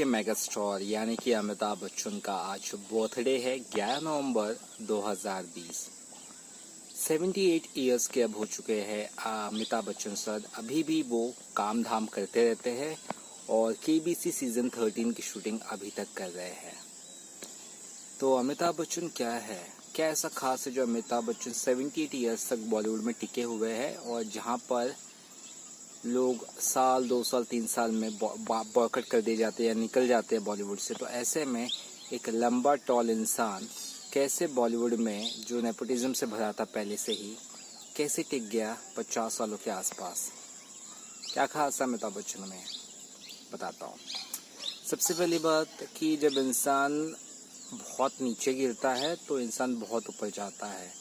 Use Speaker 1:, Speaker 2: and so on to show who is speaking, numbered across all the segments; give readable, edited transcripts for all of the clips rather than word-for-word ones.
Speaker 1: के mega star यानी कि अमिताभ बच्चन का आज बर्थडे है 11 नवंबर 2020। 78 इयर्स के अब हो चुके हैं अमिताभ बच्चन सर। अभी भी वो काम धाम करते रहते हैं और केबीसी सीजन 13 की शूटिंग अभी तक कर रहे हैं। तो अमिताभ बच्चन क्या है, क्या ऐसा खास है जो अमिताभ बच्चन 78 इयर्स तक बॉलीवुड में टिके हुए हैं और जहां पर लोग साल 2 साल 3 साल में बॉयकॉट कर दिए जाते हैं या निकल जाते हैं बॉलीवुड से। तो ऐसे में एक लंबा टॉल इंसान कैसे बॉलीवुड में जो नेपोटिज्म से भरा था पहले से ही, कैसे टिक गया 50 सालों के आसपास। क्या खास है अमिताभ बच्चन में, बताता हूँ। सबसे पहली बात कि जब इंसान बहुत नीचे गिरता है तो इंसान बहुत ऊपर जाता है।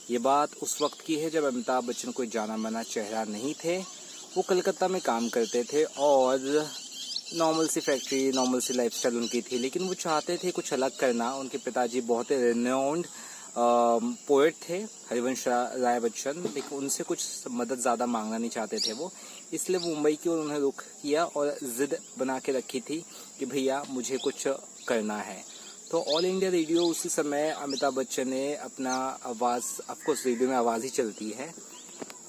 Speaker 1: ये बात उस वक्त की है जब अमिताभ बच्चन कोई जाना माना चेहरा नहीं थे। वो कलकत्ता में काम करते थे और नॉर्मल सी फैक्ट्री, नॉर्मल सी लाइफस्टाइल उनकी थी, लेकिन वो चाहते थे कुछ अलग करना। उनके पिताजी बहुत रिनाउंड पोएट थे, हरिवंश राय बच्चन, लेकिन उनसे कुछ मदद ज़्यादा मांगना नहीं चाहते थे वो। इसलिए मुंबई की ओर उन्होंने रुख किया और जिद बना के रखी थी कि भैया मुझे कुछ करना है। तो ऑल इंडिया रेडियो उसी समय अमिताभ बच्चन ने अपना आवाज़, ऑफकोर्स रेडियो में आवाज़ ही चलती है,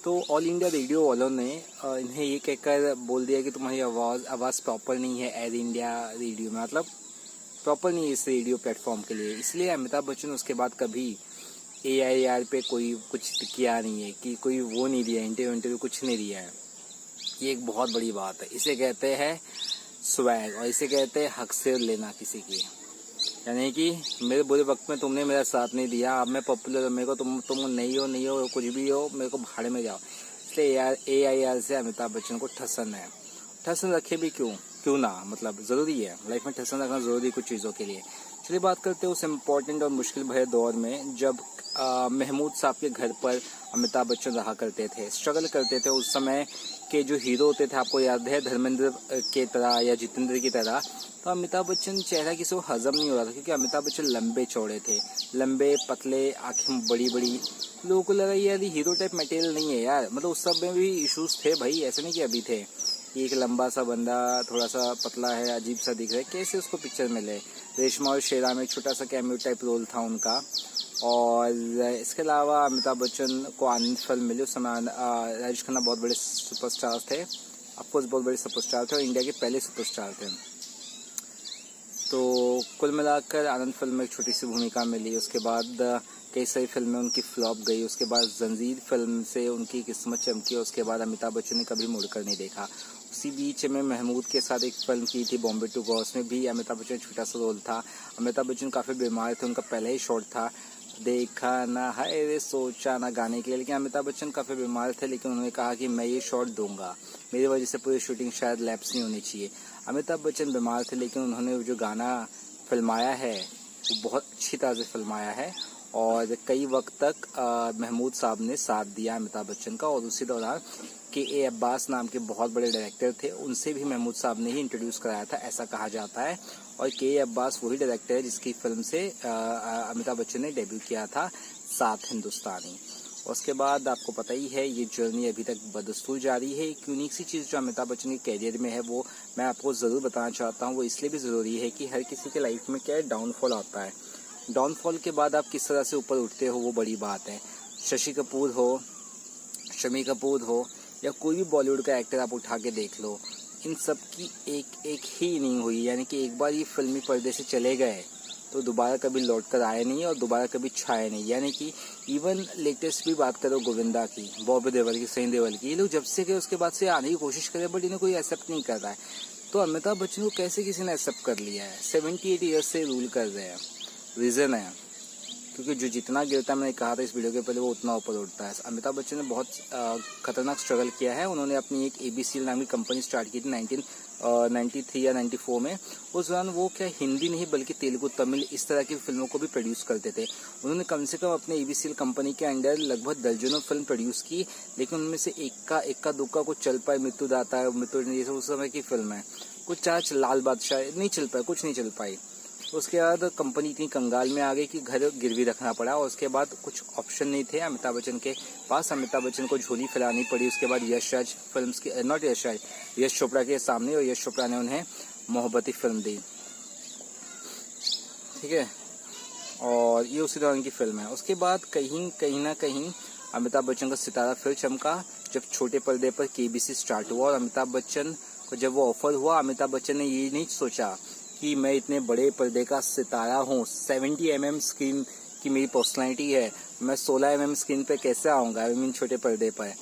Speaker 1: तो ऑल इंडिया रेडियो वालों ने इन्हें ये कहकर बोल दिया कि तुम्हारी आवाज़ प्रॉपर नहीं है एयर इंडिया रेडियो में, मतलब प्रॉपर नहीं है इस रेडियो प्लेटफॉर्म के लिए। इसलिए अमिताभ बच्चन उसके बाद कभी AIR पे कोई कुछ किया नहीं है, कि कोई वो नहीं दिया, इंटरव्यू कुछ नहीं दिया है। ये एक बहुत बड़ी बात है। इसे कहते हैं स्वैग और इसे कहते हैं हक से लेना किसी की। यानी कि मेरे बुरे वक्त में तुमने मेरा साथ नहीं दिया, अब मैं पॉपुलर, मेरे को तुम नहीं हो कुछ भी हो, मेरे को भाड़े में जाओ। इसलिए AIR से अमिताभ बच्चन को ठसन है। ठसन रखे भी क्यों ना, मतलब ज़रूरी है लाइफ में ठसन रखना, ज़रूरी कुछ चीज़ों के लिए। चलिए बात करते हैं उस इम्पोर्टेंट और मुश्किल भरे दौर में जब महमूद साहब के घर पर अमिताभ बच्चन रहा करते थे, स्ट्रगल करते थे। उस समय के जो हीरो होते थे, आपको याद है, धर्मेंद्र के तरह या जितेंद्र की तरह, तो अमिताभ बच्चन चेहरा किसी को हजम नहीं हो रहा था, क्योंकि अमिताभ बच्चन लंबे चौड़े थे, लंबे पतले, आंखें बड़ी बड़ी। लोगों को लगा यार हीरो टाइप मटेरियल नहीं है यार, मतलब उस सब में भी इश्यूज थे भाई, ऐसे नहीं कि अभी थे। एक लंबा सा बंदा थोड़ा सा पतला है, अजीब सा दिख रहा है, कैसे उसको पिक्चर मिले। रेशमा और शेरा में छोटा सा कैमियो टाइप रोल था उनका। और इसके अलावा अमिताभ बच्चन को आनंद फिल्म मिली। उस समय राजेश खन्ना बहुत बड़े सुपरस्टार थे, ऑफकोर्स बहुत बड़े सुपरस्टार थे और इंडिया के पहले सुपरस्टार थे। तो कुल मिलाकर आनंद फिल्म में एक छोटी सी भूमिका मिली। उसके बाद कई सारी फिल्में उनकी फ्लॉप गई। उसके बाद जंजीर फिल्म से उनकी किस्मत चमकी। उसके बाद अमिताभ बच्चन ने कभी मुड़कर नहीं देखा। उसी बीच में महमूद के साथ एक फिल्म की थी बॉम्बे टू गो, उसमें भी अमिताभ बच्चन छोटा सा रोल था। अमिताभ बच्चन काफ़ी बीमार थे, उनका पहला ही शॉट था देखा ना है रे सोचा ना गाने के लिए, लेकिन अमिताभ बच्चन काफ़ी बीमार थे, लेकिन उन्होंने कहा कि मैं ये शॉट दूंगा, मेरी वजह से पूरी शूटिंग शायद लैप्स नहीं होनी चाहिए। अमिताभ बच्चन बीमार थे, लेकिन उन्होंने जो गाना फिल्माया है वो बहुत अच्छी तरह से फिल्माया है और कई वक्त तक महमूद साहब ने साथ दिया अमिताभ बच्चन का। और उसी दौरान KA अब्बास नाम के बहुत बड़े डायरेक्टर थे, उनसे भी महमूद साहब ने ही इंट्रोड्यूस कराया था, ऐसा कहा जाता है। और KA अब्बास वही डायरेक्टर है जिसकी फिल्म से अमिताभ बच्चन ने डेब्यू किया था, सात हिंदुस्तानी। उसके बाद आपको पता ही है ये जर्नी अभी तक बदस्तूर जारी है। एक यूनिक सी चीज़ जो अमिताभ बच्चन के कैरियर में है वो मैं आपको ज़रूर बताना चाहता हूँ। वो इसलिए भी ज़रूरी है कि हर किसी के लाइफ में क्या है, डाउनफॉल आता है। डाउनफॉल के बाद आप किस तरह से ऊपर उठते हो वो बड़ी बात है। शशि कपूर हो, शम्मी कपूर हो या कोई भी बॉलीवुड का एक्टर आप उठा के देख लो, इन सब की एक ही इनिंग हुई। यानी कि एक बार ये फिल्मी पर्दे से चले गए तो दोबारा कभी लौट कर आए नहीं और दोबारा कभी छाए नहीं। यानी कि इवन लेटेस्ट भी बात करो गोविंदा की, बॉबी देओल की, सनी देओल की, ये लोग जब से गए उसके बाद से आने की कोशिश करे बट इन्हें कोई एक्सेप्ट नहीं कर रहा है। तो अमिताभ बच्चन को कैसे किसी ने एक्सेप्ट कर लिया है? 78 ईयर्स से रूल कर रहे हैं। रीज़न है क्योंकि जो जितना गिरता है, मैंने कहा था इस वीडियो के पहले, वो उतना ऊपर उठता है। अमिताभ बच्चन ने बहुत खतरनाक स्ट्रगल किया है। उन्होंने अपनी एक ABCL नाम की कंपनी स्टार्ट की थी 1993 या 94 में। उस दौरान वो क्या हिंदी नहीं बल्कि तेलुगु, तमिल, इस तरह की फिल्मों को भी प्रोड्यूस करते थे। उन्होंने कम से कम अपने ABCL कंपनी के अंडर लगभग दर्जनों फिल्म प्रोड्यूस की, लेकिन उनमें से इक्का दुक्का कुछ चल पाए। मृत्युदाता है, ये सब उस समय की फिल्म है। कुछ चार लाल बादशाह नहीं चल पाए, कुछ नहीं चल पाई। उसके बाद कंपनी इतनी कंगाल में आ गई कि घर गिरवी रखना पड़ा और उसके बाद कुछ ऑप्शन नहीं थे अमिताभ बच्चन के पास। अमिताभ बच्चन को झोली फैलानी पड़ी। उसके बाद यश राज फिल्म्स की, नॉट यश राज, यश चोपड़ा के सामने, और यश चोपड़ा ने उन्हें मोहब्बती फिल्म दी, ठीक है, और ये उसी दौरान की फिल्म है। उसके बाद कहीं ना कहीं अमिताभ बच्चन का सितारा फिर चमका जब छोटे पर्दे पर केबीसी स्टार्ट हुआ। और अमिताभ बच्चन को जब वो ऑफर हुआ, अमिताभ बच्चन ने ये नहीं सोचा कि मैं इतने बड़े पर्दे का सितारा हूँ, 70 mm स्क्रीन की मेरी पर्सनैलिटी है, मैं 16 mm स्क्रीन पे कैसे आऊँगा, आई मीन छोटे पर्दे पर।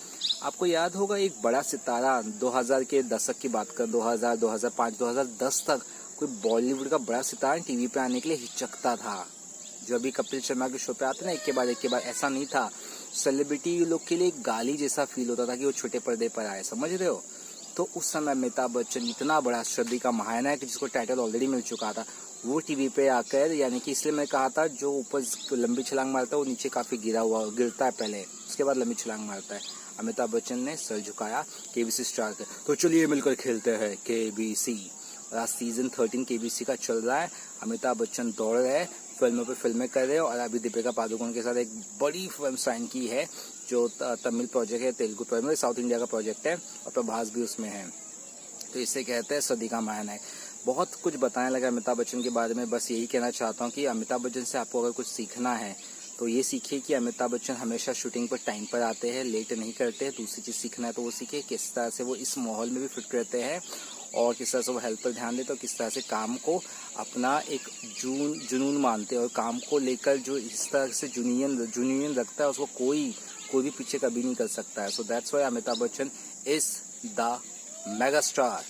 Speaker 1: आपको याद होगा एक बड़ा सितारा 2000 के दशक की बात कर, 2000, 2005, 2010 तक कोई बॉलीवुड का बड़ा सितारा टीवी पे आने के लिए हिचकता था। जो अभी कपिल शर्मा के शो पे आते ना, एक के बाद ऐसा नहीं था। सेलिब्रिटी लोग के लिए एक गाली जैसा फील होता था कि वो छोटे पर्दे पर आए, समझ रहे हो। तो उस समय अमिताभ बच्चन इतना बड़ा सदी का महानायक जिसको टाइटल ऑलरेडी मिल चुका था, वो टीवी पे आकर, यानी कि इसलिए मैं कहा था जो ऊपर लंबी छलांग मारता है वो नीचे काफी गिरता है पहले, उसके बाद लंबी छलांग मारता है। अमिताभ बच्चन ने सर झुकाया केबीसी स्टार के, तो चलिए मिलकर खेलते हैं केबीसी। और आज सीजन 13 केबीसी का चल रहा है। अमिताभ बच्चन दौड़ रहे हैं, फिल्मों पे फिल्में कर रहे हो, और अभी दीपिका पादुकोण के साथ एक बड़ी फिल्म साइन की है जो तमिल प्रोजेक्ट है, तेलुगु प्रोजेक्ट, साउथ इंडिया का प्रोजेक्ट है, और प्रभास भी उसमें है। तो इसे कहते हैं सदी का महानायक। बहुत कुछ बताने लगा अमिताभ बच्चन के बारे में, बस यही कहना चाहता हूँ कि अमिताभ बच्चन से आपको अगर कुछ सीखना है तो ये सीखिए कि अमिताभ बच्चन हमेशा शूटिंग पर टाइम पर आते हैं, लेट नहीं करते हैं। दूसरी चीज़ सीखना है तो वो सीखिए किस तरह से वो इस माहौल में भी फिट रहते हैं, और किस तरह से वो हेल्थ पर ध्यान देते, और किस तरह से काम को अपना एक जुनून मानते हैं, और काम को लेकर जो इस तरह से जुनून रखता है उसको कोई भी पीछे कभी नहीं कर सकता है। So that's why Amitabh Bachchan is the mega star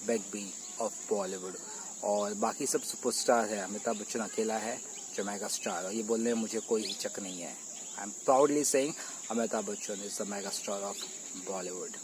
Speaker 1: big B of Bollywood, और बाकी सब सुपरस्टार है, अमिताभ बच्चन अकेला है जो मेगा स्टार। और ये बोलने में मुझे कोई हिचक नहीं है। I am proudly saying Amitabh Bachchan is the mega star of Bollywood.